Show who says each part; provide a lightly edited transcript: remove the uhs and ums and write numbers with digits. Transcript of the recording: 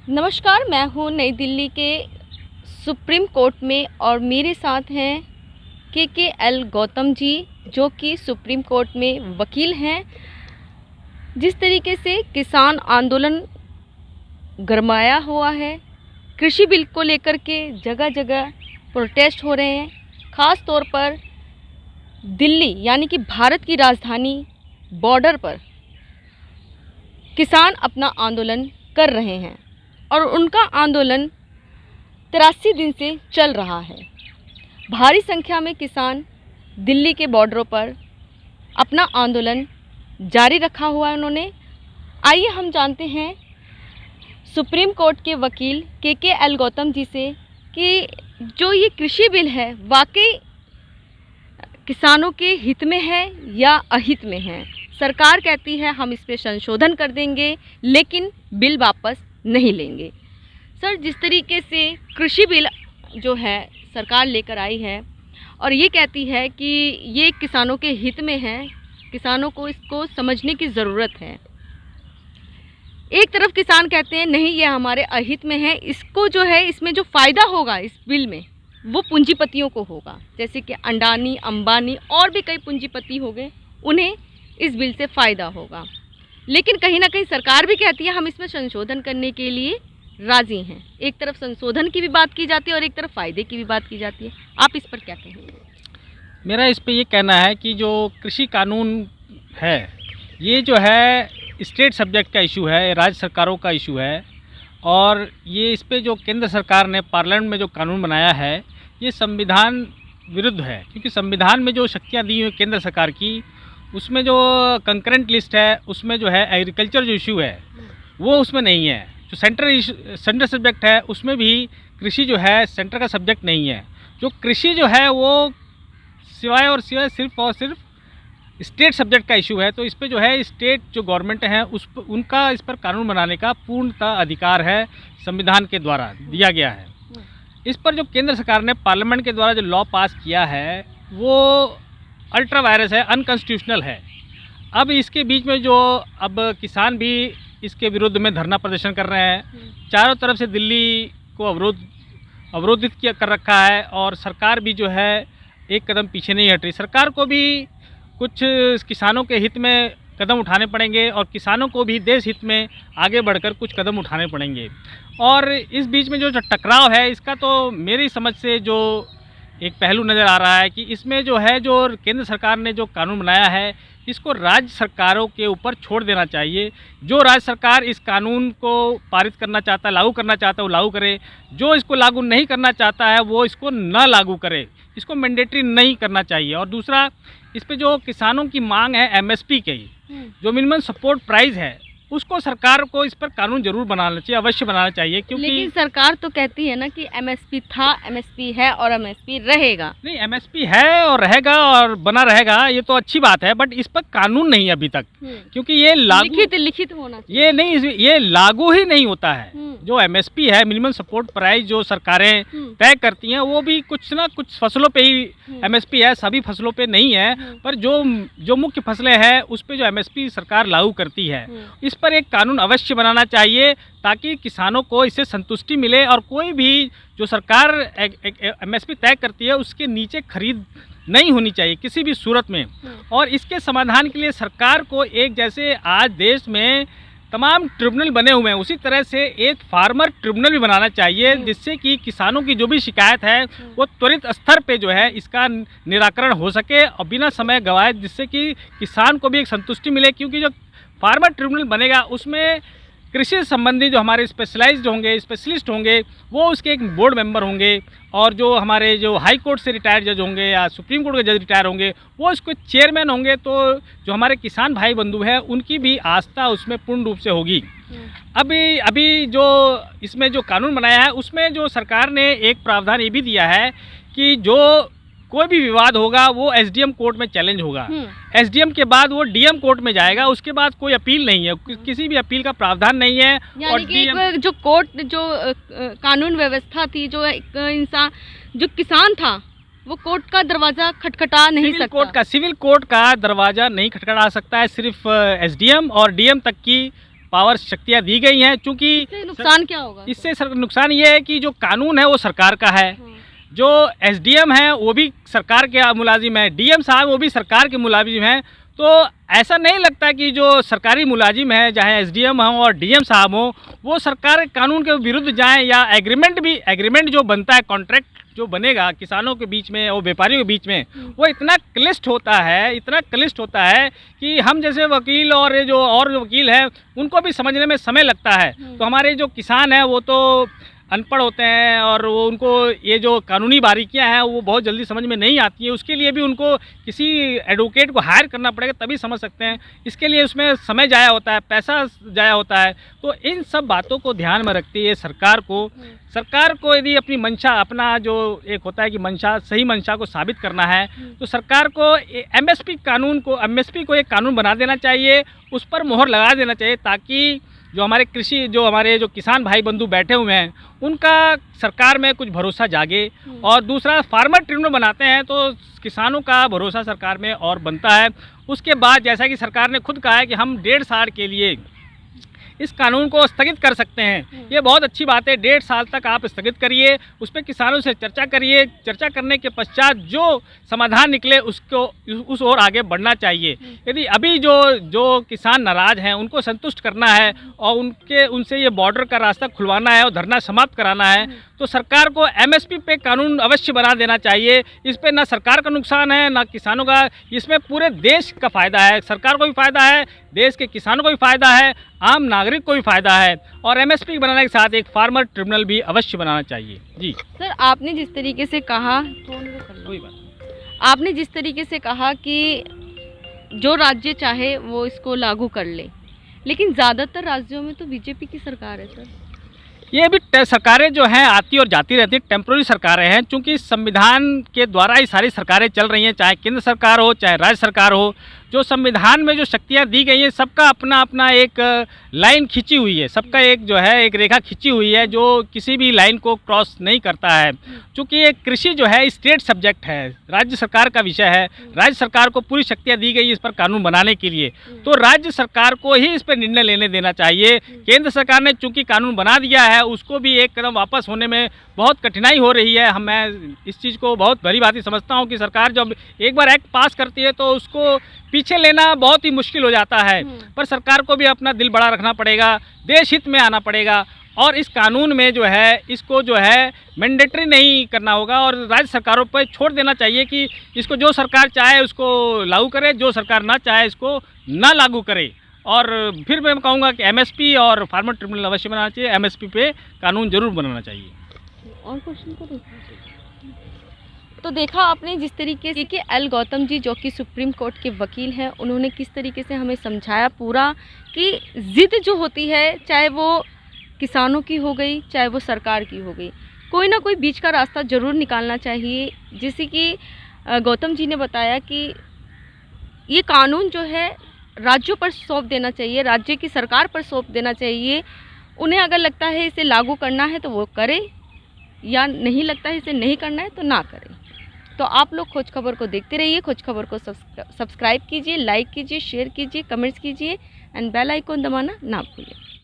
Speaker 1: नमस्कार, मैं हूँ नई दिल्ली के सुप्रीम कोर्ट में और मेरे साथ हैं KKL गौतम जी, जो कि सुप्रीम कोर्ट में वकील हैं। जिस तरीके से किसान आंदोलन गरमाया हुआ है, कृषि बिल को लेकर के जगह जगह प्रोटेस्ट हो रहे हैं, ख़ास तौर पर दिल्ली यानी कि भारत की राजधानी बॉर्डर पर किसान अपना आंदोलन कर रहे हैं और उनका आंदोलन 83 दिन से चल रहा है। भारी संख्या में किसान दिल्ली के बॉर्डरों पर अपना आंदोलन जारी रखा हुआ है उन्होंने। आइए हम जानते हैं सुप्रीम कोर्ट के वकील KKL गौतम जी से कि जो ये कृषि बिल है वाकई किसानों के हित में है या अहित में है। सरकार कहती है हम इस पे संशोधन कर देंगे लेकिन बिल वापस नहीं लेंगे। सर, जिस तरीके से कृषि बिल जो है सरकार लेकर आई है और ये कहती है कि ये किसानों के हित में है, किसानों को इसको समझने की ज़रूरत है। एक तरफ किसान कहते हैं नहीं, ये हमारे अहित में है, इसको जो है इसमें जो फ़ायदा होगा इस बिल में वो पूंजीपतियों को होगा, जैसे कि अडानी, अंबानी और भी कई पूंजीपति हो गए, उन्हें इस बिल से फ़ायदा होगा। लेकिन कहीं ना कहीं सरकार भी कहती है हम इसमें संशोधन करने के लिए राज़ी हैं। एक तरफ संशोधन की भी बात की जाती है और एक तरफ फ़ायदे की भी बात की जाती है। आप इस पर क्या कहेंगे?
Speaker 2: मेरा इस पे ये कहना है कि जो कृषि कानून है ये जो है स्टेट सब्जेक्ट का इशू है, राज्य सरकारों का इशू है और ये इस पे जो केंद्र सरकार ने पार्लियामेंट में जो कानून बनाया है ये संविधान विरुद्ध है, क्योंकि संविधान में जो शक्तियाँ दी हुई केंद्र सरकार की उसमें जो कंकरेंट लिस्ट है उसमें जो है एग्रीकल्चर जो इशू है वो उसमें नहीं है। जो सेंटर सब्जेक्ट है उसमें भी कृषि जो है सेंटर का सब्जेक्ट नहीं है। जो कृषि जो है वो सिवाय और सिर्फ और सिर्फ स्टेट सब्जेक्ट का इशू है। तो इस पे जो है स्टेट जो गवर्नमेंट है उनका इस पर कानून बनाने का पूर्णतः अधिकार है, संविधान के द्वारा दिया गया है। इस पर जो केंद्र सरकार ने पार्लियामेंट के द्वारा जो लॉ पास किया है वो अल्ट्रा वायरस है, अनकॉन्स्टिट्यूशनल है। अब इसके बीच में जो अब किसान भी इसके विरुद्ध में धरना प्रदर्शन कर रहे हैं, चारों तरफ से दिल्ली को अवरोधित किया कर रखा है और सरकार भी जो है एक कदम पीछे नहीं हट रही। सरकार को भी कुछ किसानों के हित में कदम उठाने पड़ेंगे और किसानों को भी देश हित में आगे बढ़कर कुछ कदम उठाने पड़ेंगे। और इस बीच में जो टकराव है इसका तो मेरी समझ से जो एक पहलू नज़र आ रहा है कि इसमें जो है जो केंद्र सरकार ने जो कानून बनाया है इसको राज्य सरकारों के ऊपर छोड़ देना चाहिए। जो राज्य सरकार इस कानून को पारित करना चाहता है, लागू करना चाहता है वो लागू करे, जो इसको लागू नहीं करना चाहता है वो इसको न लागू करे, इसको मैंडेटरी नहीं करना चाहिए। और दूसरा, इस पे जो किसानों की मांग है MSP की, जो मिनिमम सपोर्ट प्राइस है, उसको सरकार को इस पर कानून जरूर बनाना चाहिए, अवश्य बनाना चाहिए। क्योंकि
Speaker 1: लेकिन सरकार तो कहती है ना कि MSP था, MSP है और MSP रहेगा।
Speaker 2: नहीं, MSP है और रहेगा और बना रहेगा, ये तो अच्छी बात है, बट इस पर कानून नहीं है अभी तक, क्योंकि ये लागू
Speaker 1: लिखित होना चाहिए।
Speaker 2: ये नहीं, ये लागू ही नहीं होता है। जो MSP है, मिनिमम सपोर्ट प्राइस, जो सरकारें तय करती हैं वो भी कुछ ना कुछ फसलों पे ही MSP है, सभी फसलों पे नहीं है। पर जो मुख्य फसलें हैं उस पे जो MSP सरकार लागू करती है, इस पर एक कानून अवश्य बनाना चाहिए ताकि किसानों को इससे संतुष्टि मिले और कोई भी जो सरकार MSP तय करती है उसके नीचे खरीद नहीं होनी चाहिए किसी भी सूरत में। और इसके समाधान के लिए सरकार को एक, जैसे आज देश में तमाम ट्रिब्यूनल बने हुए हैं, उसी तरह से एक फार्मर ट्रिब्यूनल भी बनाना चाहिए, जिससे कि किसानों की जो भी शिकायत है वो त्वरित स्तर पे जो है इसका निराकरण हो सके और बिना समय गंवाए, जिससे कि किसान को भी एक संतुष्टि मिले। क्योंकि जो फार्मर ट्रिब्यूनल बनेगा उसमें कृषि संबंधी जो हमारे स्पेशलाइज्ड होंगे, स्पेशलिस्ट होंगे, वो उसके एक बोर्ड मेंबर होंगे और जो हमारे जो हाई कोर्ट से रिटायर्ड जज होंगे या सुप्रीम कोर्ट के जज रिटायर होंगे वो उसके चेयरमैन होंगे। तो जो हमारे किसान भाई बंधु हैं उनकी भी आस्था उसमें पूर्ण रूप से होगी। अभी जो इसमें जो कानून बनाया है उसमें जो सरकार ने एक प्रावधान ये भी दिया है कि जो कोई भी विवाद होगा वो SDM कोर्ट में चैलेंज होगा, SDM के बाद वो DM कोर्ट में जाएगा, उसके बाद कोई अपील नहीं है, किसी भी अपील का प्रावधान नहीं है।
Speaker 1: और कि जो कोर्ट जो कानून व्यवस्था थी, जो इंसान जो किसान था वो कोर्ट का दरवाज़ा खटखटा नहीं सकता।
Speaker 2: सिविल कोर्ट का दरवाज़ा नहीं खटखटा सकता है, सिर्फ SDM और DM तक की पावर शक्तियाँ दी गई हैं। चूँकि
Speaker 1: इससे नुकसान क्या होगा?
Speaker 2: इससे नुकसान ये है कि जो कानून है वो सरकार का है,
Speaker 1: हाँ।
Speaker 2: जो एसडीएम है वो भी सरकार के मुलाजिम है, डीएम साहब वो भी सरकार के मुलाजिम हैं। तो ऐसा नहीं लगता कि जो सरकारी मुलाजिम है, चाहे एसडीएम हो और डीएम साहब हो, वो सरकार के कानून के विरुद्ध जाएं, या एग्रीमेंट जो बनता है, कॉन्ट्रैक्ट जो बनेगा किसानों के बीच में और व्यापारियों के बीच में, वो इतना क्लिष्ट होता है कि हम जैसे वकील और जो वकील हैं उनको भी समझने में समय लगता है। तो हमारे जो किसान हैं वो तो अनपढ़ होते हैं और वो उनको ये जो कानूनी बारीकियां हैं वो बहुत जल्दी समझ में नहीं आती है। उसके लिए भी उनको किसी एडवोकेट को हायर करना पड़ेगा तभी समझ सकते हैं। इसके लिए उसमें समय जाया होता है, पैसा जाया होता है। तो इन सब बातों को ध्यान में रखते हुए सरकार को यदि अपनी मंशा, अपना जो एक होता है कि मंशा, सही मंशा को साबित करना है, तो सरकार को एमएसपी को एक कानून बना देना चाहिए, उस पर मोहर लगा देना चाहिए, ताकि जो हमारे जो किसान भाई बंधु बैठे हुए हैं उनका सरकार में कुछ भरोसा जागे। और दूसरा, फार्मर ट्रिब्यूनल बनाते हैं तो किसानों का भरोसा सरकार में और बनता है। उसके बाद जैसा कि सरकार ने खुद कहा है कि हम 1.5 साल के लिए इस कानून को स्थगित कर सकते हैं। ये बहुत अच्छी बात है, 1.5 साल तक आप स्थगित करिए, उस पर किसानों से चर्चा करिए। चर्चा करने के पश्चात जो समाधान निकले उसको उस ओर आगे बढ़ना चाहिए। यदि अभी जो किसान नाराज़ हैं उनको संतुष्ट करना है और उनसे ये बॉर्डर का रास्ता खुलवाना है और धरना समाप्त कराना है, तो सरकार को एमएसपी पे कानून अवश्य बना देना चाहिए। इस पे ना सरकार का नुकसान है ना किसानों का, इसमें पूरे देश का फ़ायदा है। सरकार को भी फ़ायदा है, देश के किसानों को भी फ़ायदा है, आम नागरिक को भी फ़ायदा है। और एमएसपी बनाने के साथ एक फार्मर ट्रिब्यूनल भी अवश्य बनाना चाहिए। जी
Speaker 1: सर, आपने जिस तरीके से कहा आपने जिस तरीके से कहा कि जो राज्य चाहे वो इसको लागू कर ले, लेकिन ज़्यादातर राज्यों में तो बीजेपी की सरकार है सर।
Speaker 2: ये भी सरकारें जो हैं आती और जाती रहती, टेम्प्रोरी सरकारें हैं। चूँकि संविधान के द्वारा ही सारी सरकारें चल रही हैं, चाहे केंद्र सरकार हो चाहे राज्य सरकार हो। जो संविधान में जो शक्तियाँ दी गई हैं, सबका अपना अपना एक लाइन खींची हुई है, सबका एक जो है एक रेखा खींची हुई है जो किसी भी लाइन को क्रॉस नहीं करता है। चूँकि ये कृषि जो है स्टेट सब्जेक्ट है, राज्य सरकार का विषय है, राज्य सरकार को पूरी शक्तियाँ दी गई इस पर कानून बनाने के लिए, तो राज्य सरकार को ही इस पर निर्णय लेने देना चाहिए। केंद्र सरकार ने चूँकि कानून बना दिया है, उसको भी एक कदम वापस होने में बहुत कठिनाई हो रही है। मैं इस चीज़ को बहुत बड़ी बात ही समझता हूँ कि सरकार जब एक बार एक्ट पास करती है तो उसको पीछे लेना बहुत ही मुश्किल हो जाता है। पर सरकार को भी अपना दिल बड़ा रखना पड़ेगा, देश हित में आना पड़ेगा और इस कानून में जो है इसको जो है मैंडेटरी नहीं करना होगा और राज्य सरकारों पर छोड़ देना चाहिए कि इसको जो सरकार चाहे उसको लागू करे, जो सरकार ना चाहे इसको ना लागू करे। और फिर मैं कहूँगा कि एमएसपी और फार्मर ट्रिब्यूनल अवश्य बनाना चाहिए, एमएसपी पे कानून जरूर बनाना चाहिए।
Speaker 1: और क्वेश्चन को तो देखा आपने जिस तरीके से कि एल गौतम जी जो कि सुप्रीम कोर्ट के वकील हैं, उन्होंने किस तरीके से हमें समझाया पूरा कि ज़िद जो होती है, चाहे वो किसानों की हो गई चाहे वो सरकार की हो गई, कोई ना कोई बीच का रास्ता ज़रूर निकालना चाहिए। जैसे कि गौतम जी ने बताया कि ये कानून जो है राज्यों पर सौंप देना चाहिए, राज्य की सरकार पर सौंप देना चाहिए। उन्हें अगर लगता है इसे लागू करना है तो वो करे, या नहीं लगता है इसे नहीं करना है तो ना करें। तो आप लोग खोज खबर को देखते रहिए, खोज खबर को सब्सक्राइब कीजिए, लाइक कीजिए, शेयर कीजिए, कमेंट्स कीजिए एंड बेल आइकॉन दबाना ना भूलिए।